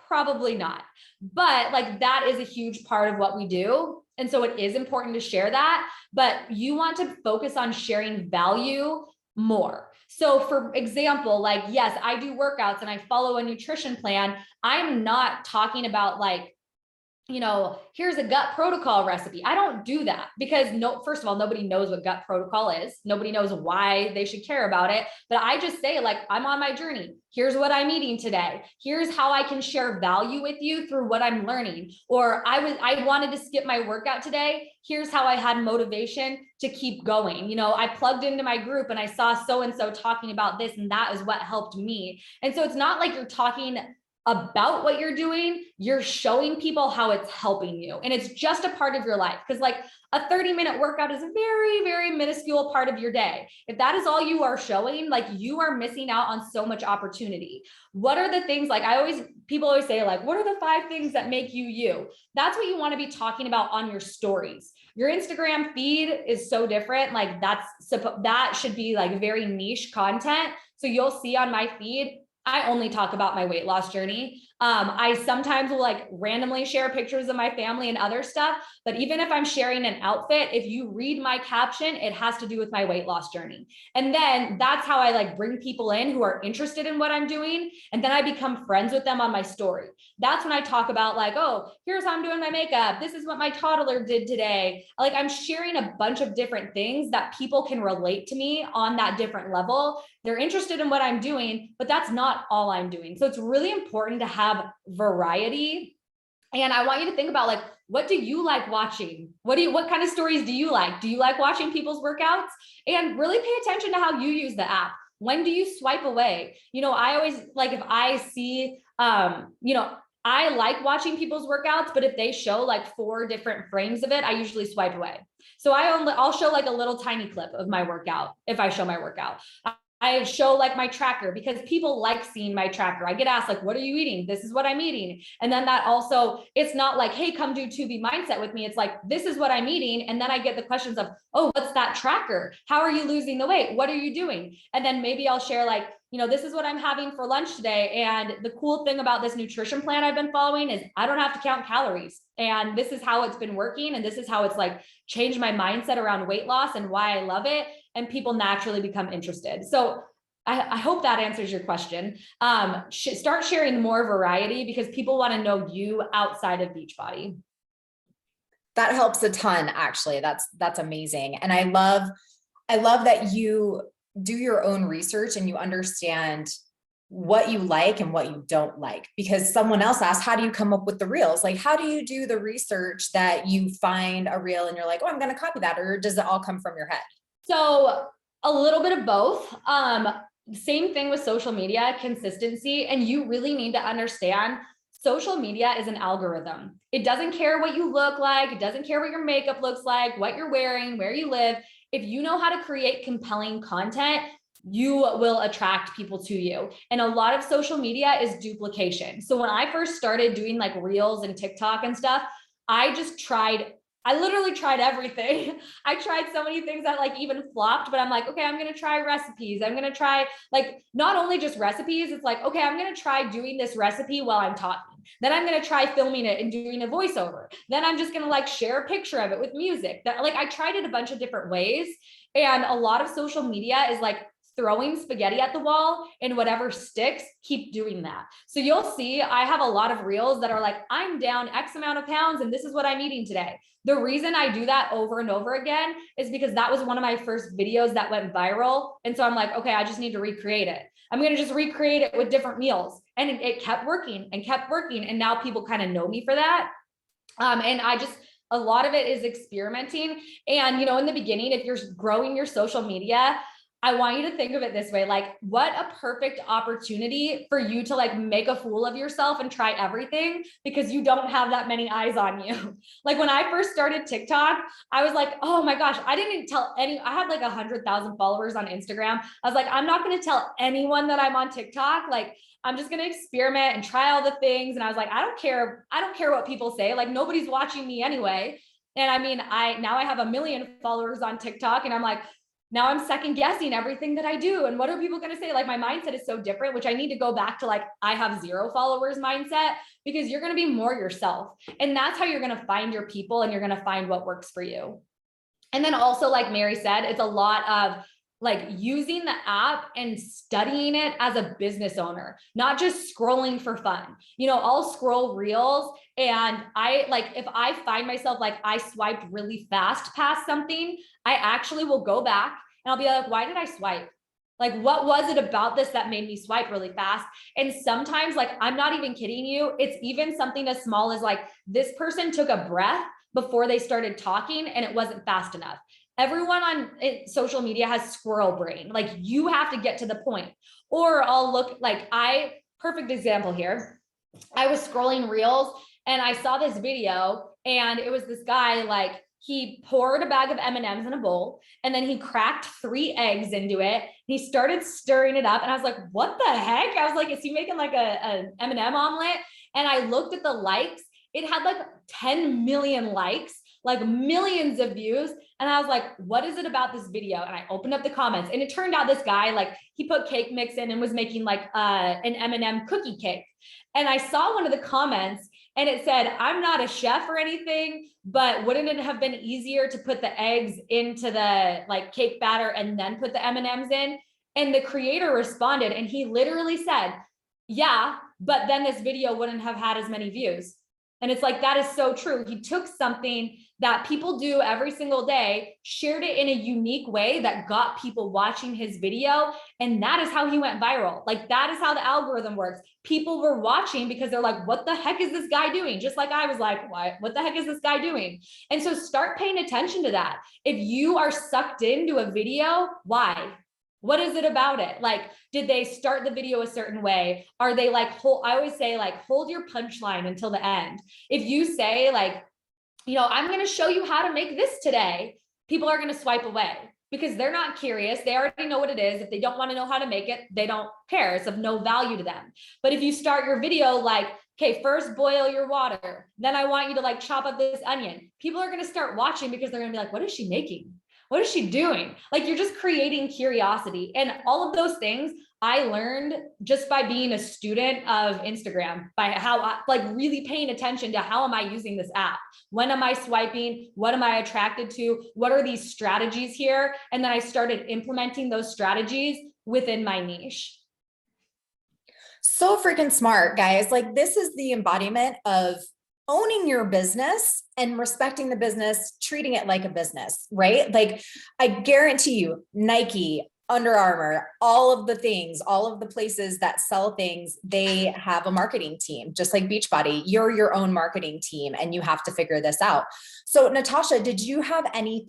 Probably not. But like that is a huge part of what we do. And so it is important to share that, but you want to focus on sharing value more. So for example, like, yes, I do workouts and I follow a nutrition plan. I'm not talking about like here's a gut protocol recipe. I don't do that because first of all, nobody knows what gut protocol is. Nobody knows why they should care about it. But I just say, like, I'm on my journey. Here's what I'm eating today. Here's how I can share value with you through what I'm learning. Or I wanted to skip my workout today. Here's how I had motivation to keep going. I plugged into my group and I saw so-and-so talking about this, and that is what helped me. And so it's not like you're talking about what you're doing, you're showing people how it's helping you. And it's just a part of your life. Because like a 30-minute workout is a very, very minuscule part of your day. If that is all you are showing, like, you are missing out on so much opportunity. What are the things, like people always say, like, what are the 5 things that make you you? That's what you want to be talking about on your stories. Your Instagram feed is so different. Like that should be like very niche content. So you'll see on my feed, I only talk about my weight loss journey. I sometimes will like randomly share pictures of my family and other stuff, but even if I'm sharing an outfit, if you read my caption, it has to do with my weight loss journey. And then that's how I like bring people in who are interested in what I'm doing. And then I become friends with them on my story. That's when I talk about like, oh, here's how I'm doing my makeup. This is what my toddler did today. Like, I'm sharing a bunch of different things that people can relate to me on that different level. They're interested in what I'm doing, but that's not all I'm doing. So it's really important to have variety. And I want you to think about, like, what do you like watching? What kind of stories do you like? Do you like watching people's workouts? And really pay attention to how you use the app. When do you swipe away? I always like, if I see, I like watching people's workouts, but if they show like 4 different frames of it, I usually swipe away. So I'll show like a little tiny clip of my workout. If I show my workout, I show like my tracker, because people like seeing my tracker. I get asked like, what are you eating? This is what I'm eating. And then that also, it's not like, hey, come do 2B mindset with me. It's like, this is what I'm eating. And then I get the questions of, oh, what's that tracker? How are you losing the weight? What are you doing? And then maybe I'll share like, this is what I'm having for lunch today. And the cool thing about this nutrition plan I've been following is I don't have to count calories. And this is how it's been working. And this is how it's like changed my mindset around weight loss and why I love it. And people naturally become interested. So I hope that answers your question. Start sharing more variety, because people want to know you outside of Beachbody. That helps a ton, actually. That's amazing. And I love that you do your own research and you understand what you like and what you don't like, because someone else asked, how do you come up with the reels? Like, how do you do the research that you find a reel and you're like, oh, I'm going to copy that? Or does it all come from your head? So a little bit of both. Same thing with social media, consistency. And you really need to understand social media is an algorithm. It doesn't care what you look like. It doesn't care what your makeup looks like, what you're wearing, where you live. If you know how to create compelling content, you will attract people to you. And a lot of social media is duplication. So when I first started doing like reels and TikTok and stuff, I literally tried everything. I tried so many things that like even flopped, but I'm like, okay, I'm going to try recipes. I'm going to try like not only just recipes. It's like, okay, I'm going to try doing this recipe while I'm talking. Then I'm going to try filming it and doing a voiceover. Then I'm just going to like share a picture of it with music. Like I tried it a bunch of different ways. And a lot of social media is like throwing spaghetti at the wall, and whatever sticks, keep doing that. So you'll see, I have a lot of reels that are like, I'm down X amount of pounds and this is what I'm eating today. The reason I do that over and over again is because that was one of my first videos that went viral. And so I'm like, okay, I just need to recreate it. I'm going to just recreate it with different meals. And it kept working and kept working. And now people kind of know me for that. And a lot of it is experimenting. And, in the beginning, if you're growing your social media, I want you to think of it this way, like, what a perfect opportunity for you to like make a fool of yourself and try everything, because you don't have that many eyes on you. Like when I first started TikTok, I was like, oh my gosh, I had like 100,000 followers on Instagram. I was like, I'm not going to tell anyone that I'm on TikTok. Like, I'm just going to experiment and try all the things. And I was like, I don't care what people say. Like, nobody's watching me anyway. And I mean, now I have 1 million followers on TikTok, and I'm like, now I'm second guessing everything that I do. And what are people going to say? Like, my mindset is so different, which I need to go back to like, I have 0 followers mindset, because you're going to be more yourself. And that's how you're going to find your people, and you're going to find what works for you. And then also, like Mary said, it's a lot of like using the app and studying it as a business owner, not just scrolling for fun. You know, I'll scroll reels and I like, if I find myself like I swiped really fast past something, I actually will go back and I'll be like, why did I swipe? Like, what was it about this that made me swipe really fast? And sometimes, like, I'm not even kidding you, it's even something as small as like, this person took a breath before they started talking and it wasn't fast enough. Everyone on social media has squirrel brain. Like, you have to get to the point. Or I'll look like perfect example here. I was scrolling reels and I saw this video and it was this guy, like, he poured a bag of M&Ms in a bowl and then he cracked 3 eggs into it. He started stirring it up and I was like, what the heck? I was like, is he making like a M&M omelet? And I looked at the likes. It had like 10 million likes, like millions of views. And I was like, what is it about this video? And I opened up the comments and it turned out this guy, like, he put cake mix in and was making like an M&M cookie cake. And I saw one of the comments and it said, I'm not a chef or anything, but wouldn't it have been easier to put the eggs into the like cake batter and then put the M&Ms in? And the creator responded and he literally said, yeah, but then this video wouldn't have had as many views. And it's like, that is so true. He took something that people do every single day, shared it in a unique way that got people watching his video. And that is how he went viral. Like, that is how the algorithm works. People were watching because they're like, what the heck is this guy doing? Just like I was like, what the heck is this guy doing? And so start paying attention to that. If you are sucked into a video, why? What is it about it? Like, did they start the video a certain way? Are they like, I always say, like, hold your punchline until the end. If you say like, you know, I'm going to show you how to make this today, people are going to swipe away because they're not curious. They already know what it is. If they don't want to know how to make it, they don't care. It's of no value to them. But if you start your video like, okay, first boil your water, then I want you to like chop up this onion, people are going to start watching because they're going to be like, what is she making? What is she doing? Like, you're just creating curiosity. And all of those things I learned just by being a student of Instagram, by how I like really paying attention to how am I using this app? When am I swiping? What am I attracted to? What are these strategies here? And then I started implementing those strategies within my niche. So freaking smart, guys. Like, this is the embodiment of owning your business and respecting the business, treating it like a business, right? Like, I guarantee you, Nike, Under Armour, all of the things, all of the places that sell things, they have a marketing team, just like Beachbody. You're your own marketing team and you have to figure this out. So Natasha, did you have any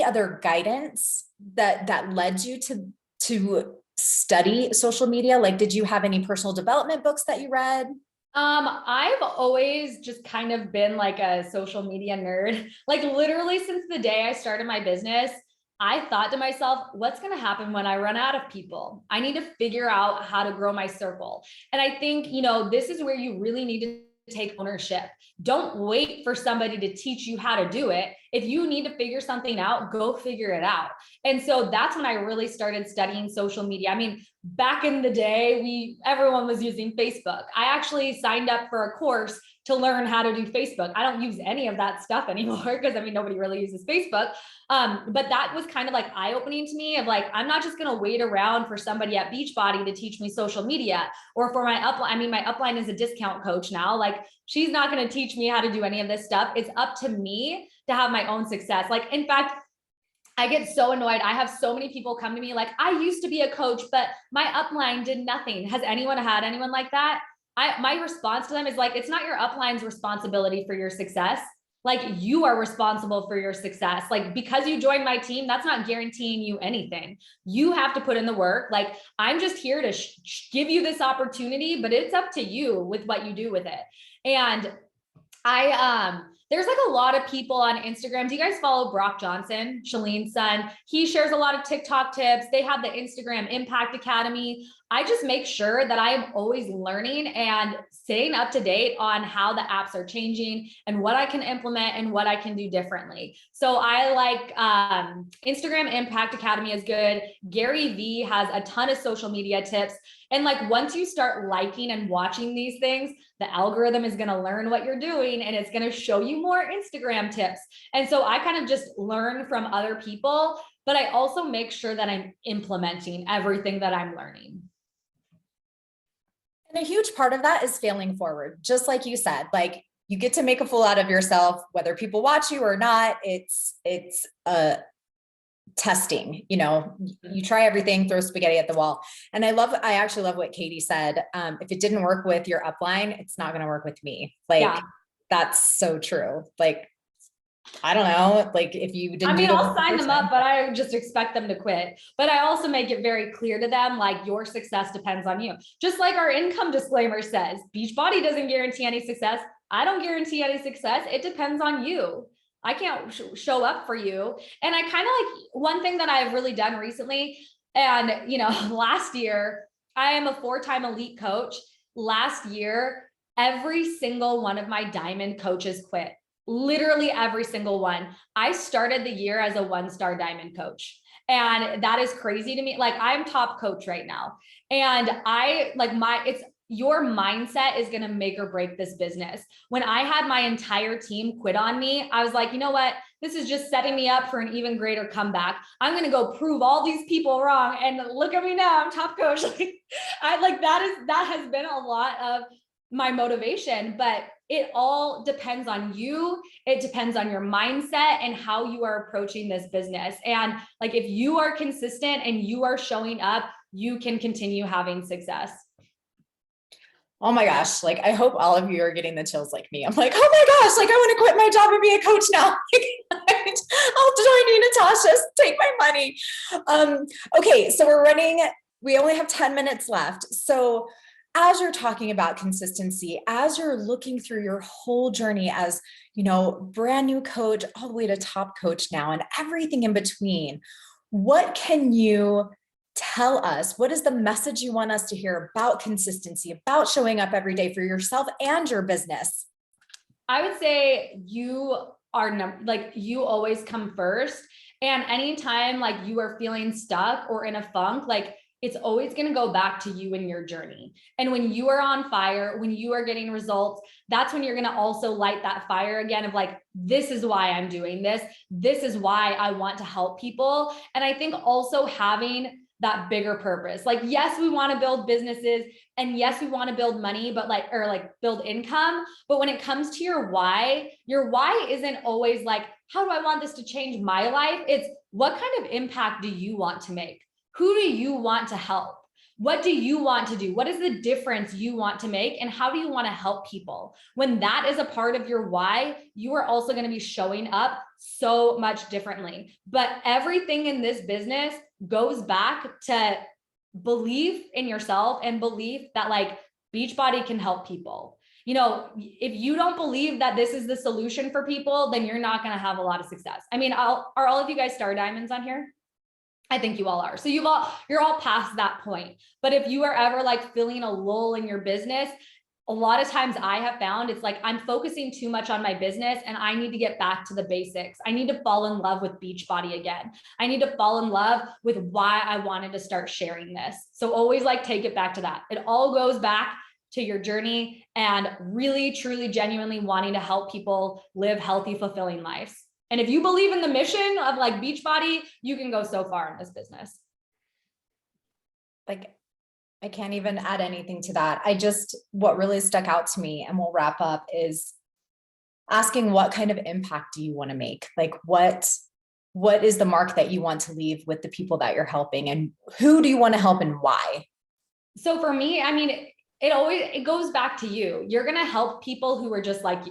other guidance that led you to study social media? Like, did you have any personal development books that you read? I've always just kind of been like a social media nerd. Like, literally since the day I started my business, I thought to myself, what's going to happen when I run out of people? I need to figure out how to grow my circle. And I think, you know, this is where you really need to take ownership. Don't wait for somebody to teach you how to do it. If you need to figure something out, go figure it out. And so that's when I really started studying social media. I mean, back in the day, everyone was using Facebook. I actually signed up for a course to learn how to do Facebook. I don't use any of that stuff anymore because I mean, nobody really uses Facebook. But that was kind of like eye-opening to me of like, I'm not just going to wait around for somebody at Beachbody to teach me social media or for my upline. I mean, my upline is a discount coach now. Like, she's not going to teach me how to do any of this stuff. It's up to me to have my own success. Like, in fact, I get so annoyed. I have so many people come to me like, I used to be a coach, but my upline did nothing. Has anyone had anyone like that? My response to them is like, it's not your upline's responsibility for your success. Like, you are responsible for your success. Like, because you joined my team, that's not guaranteeing you anything. You have to put in the work. Like, I'm just here to give you this opportunity, but it's up to you with what you do with it. And there's like a lot of people on Instagram. Do you guys follow Brock Johnson, Shalene's son? He shares a lot of TikTok tips. They have the Instagram Impact Academy. I just make sure that I am always learning and staying up to date on how the apps are changing and what I can implement and what I can do differently. So I like Instagram Impact Academy is good. Gary Vee has a ton of social media tips. And like, once you start liking and watching these things, the algorithm is going to learn what you're doing and it's going to show you more Instagram tips. And so I kind of just learn from other people. but I also make sure that I'm implementing everything that I'm learning. And a huge part of that is failing forward. Just like you said, like you get to make a fool out of yourself, whether people watch you or not. It's testing, you try everything, throw spaghetti at the wall. And I actually love what Katie said. If it didn't work with your upline, it's not going to work with me. Like, Yeah. That's so true. Like, I don't know, like if you didn't I'll sign them up, but I just expect them to quit. But I also make it very clear to them, like your success depends on you. Just like our income disclaimer says, Beachbody doesn't guarantee any success. I don't guarantee any success. It depends on you. I can't show up for you. And I kind of like one thing that I've really done recently. And, last year, I am a 4-time elite coach. Last year, every single one of my diamond coaches quit. Literally every single one. I started the year as a 1-star diamond coach. And that is crazy to me. Like I'm top coach right now. And your mindset is going to make or break this business. When I had my entire team quit on me, I was like, you know what? This is just setting me up for an even greater comeback. I'm going to go prove all these people wrong. And look at me now, I'm top coach. That has been a lot of my motivation, but it all depends on you. It depends on your mindset and how you are approaching this business. And like, if you are consistent and you are showing up, you can continue having success. Oh my gosh. Like, I hope all of you are getting the chills like me. I'm like, oh my gosh, like I want to quit my job and be a coach now. I'll join you, Natasha, take my money. Okay. So we only have 10 minutes left. So as you're talking about consistency, as you're looking through your whole journey as, brand new coach, all the way to top coach now and everything in between, what can you tell us? What is the message you want us to hear about consistency, about showing up every day for yourself and your business? I would say you always come first. And anytime like you are feeling stuck or in a funk, like it's always going to go back to you and your journey. And when you are on fire, when you are getting results, that's when you're going to also light that fire again of like, this is why I'm doing this. This is why I want to help people. And I think also having that bigger purpose, like, yes, we want to build businesses and yes, we want to build money, but build income. But when it comes to your why isn't always like, how do I want this to change my life? It's what kind of impact do you want to make? Who do you want to help? What do you want to do? What is the difference you want to make? And how do you want to help people? When that is a part of your why, you are also going to be showing up so much differently. But everything in this business goes back to belief in yourself and belief that like Beachbody can help people. If you don't believe that this is the solution for people, then you're not going to have a lot of success. I mean, are all of you guys star diamonds on here? I think you all are. So you're all past that point. But if you are ever like feeling a lull in your business, a lot of times I have found it's like I'm focusing too much on my business and I need to get back to the basics. I need to fall in love with Beachbody again. I need to fall in love with why I wanted to start sharing this. So always like take it back to that. It all goes back to your journey and really, truly, genuinely wanting to help people live healthy, fulfilling lives. And if you believe in the mission of like Beachbody, you can go so far in this business. Like, I can't even add anything to that. What really stuck out to me, and we'll wrap up, is asking what kind of impact do you want to make? Like what is the mark that you want to leave with the people that you're helping, and who do you want to help and why? So for me, I mean, it goes back to you. You're going to help people who are just like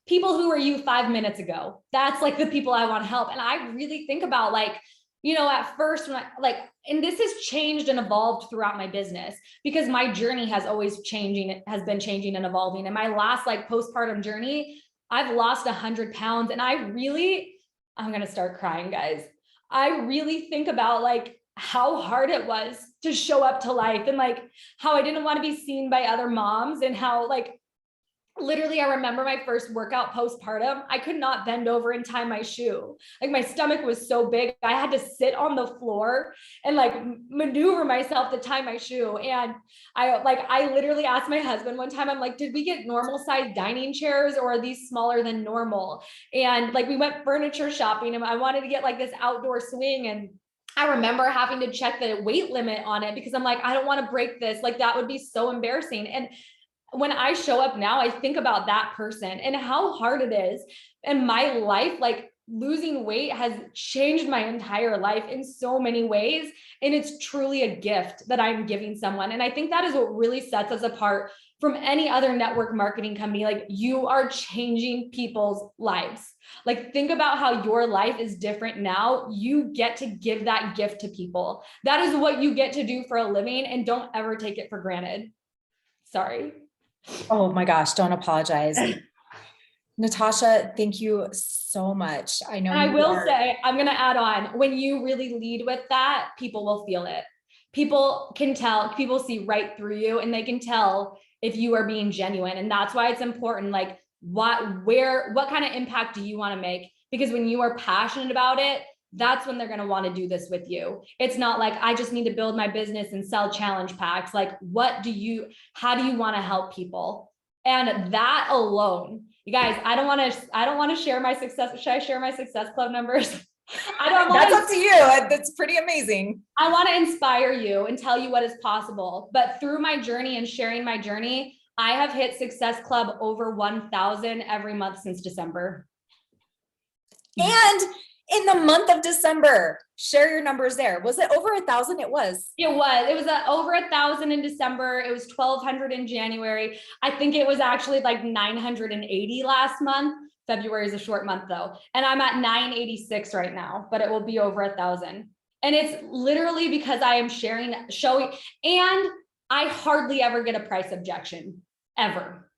people who were you 5 minutes ago. That's like the people I want to help. And I really think about like, at first when and this has changed and evolved throughout my business because my journey has been changing and evolving. And my last like postpartum journey, I've lost 100 pounds and I'm going to start crying, guys. I really think about like how hard it was to show up to life and like how I didn't want to be seen by other moms and how like Literally, I remember my first workout postpartum. I could not bend over and tie my shoe. Like my stomach was so big, I had to sit on the floor and like maneuver myself to tie my shoe. And I literally asked my husband one time, I'm like, did we get normal size dining chairs or are these smaller than normal? And like we went furniture shopping and I wanted to get like this outdoor swing, and I remember having to check the weight limit on it because I'm like, I don't want to break this. Like that would be so embarrassing. And when I show up now, I think about that person and how hard it is. And my life, like losing weight has changed my entire life in so many ways. And it's truly a gift that I'm giving someone. And I think that is what really sets us apart from any other network marketing company. Like you are changing people's lives. Like think about how your life is different now. You get to give that gift to people. That is what you get to do for a living, and don't ever take it for granted. Sorry. Oh my gosh, don't apologize. Natasha, thank you so much. I know And I you will are. say, I'm going to add on, when you really lead with that, people will feel it. People can tell, people see right through you, and they can tell if you are being genuine. And that's why it's important. Like what kind of impact do you want to make? Because when you are passionate about it, that's when they're going to want to do this with you. It's not like, I just need to build my business and sell challenge packs. Like, how do you want to help people? And that alone, you guys, I don't want to share my success. Should I share my success club numbers? That's up to you. That's pretty amazing. I want to inspire you and tell you what is possible. But through my journey and sharing my journey, I have hit Success Club over 1,000 every month since December. And in the month of December, share your numbers there. Was it over 1,000? It was. It was over 1,000 in December. It was 1,200 in January. I think it was actually like 980 last month. February is a short month though. And I'm at 986 right now, but it will be over 1,000. And it's literally because I am showing, and I hardly ever get a price objection, ever.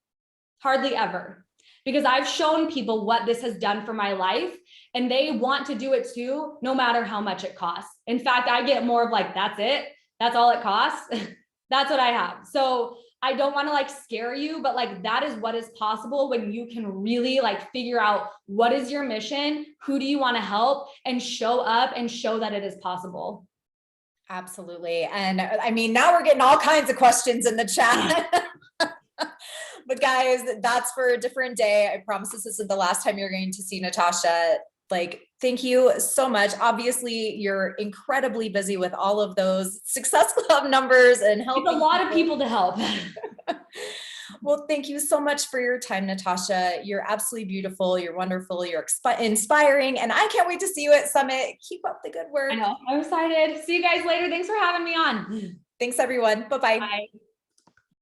Hardly ever. Because I've shown people what this has done for my life, and they want to do it too, no matter how much it costs. In fact, I get more of like, that's it. That's all it costs. That's what I have. So I don't want to like scare you, but like that is what is possible when you can really like figure out what is your mission, who do you want to help, and show up and show that it is possible. Absolutely. And I mean, now we're getting all kinds of questions in the chat. But guys, that's for a different day. I promise this isn't the last time you're going to see Natasha. Like, thank you so much. Obviously, you're incredibly busy with all of those Success Club numbers and helping. It's a lot of people to help. Well, thank you so much for your time, Natasha. You're absolutely beautiful. You're wonderful. You're inspiring. And I can't wait to see you at Summit. Keep up the good work. I know. I'm excited. See you guys later. Thanks for having me on. Thanks, everyone. Bye-bye. Bye.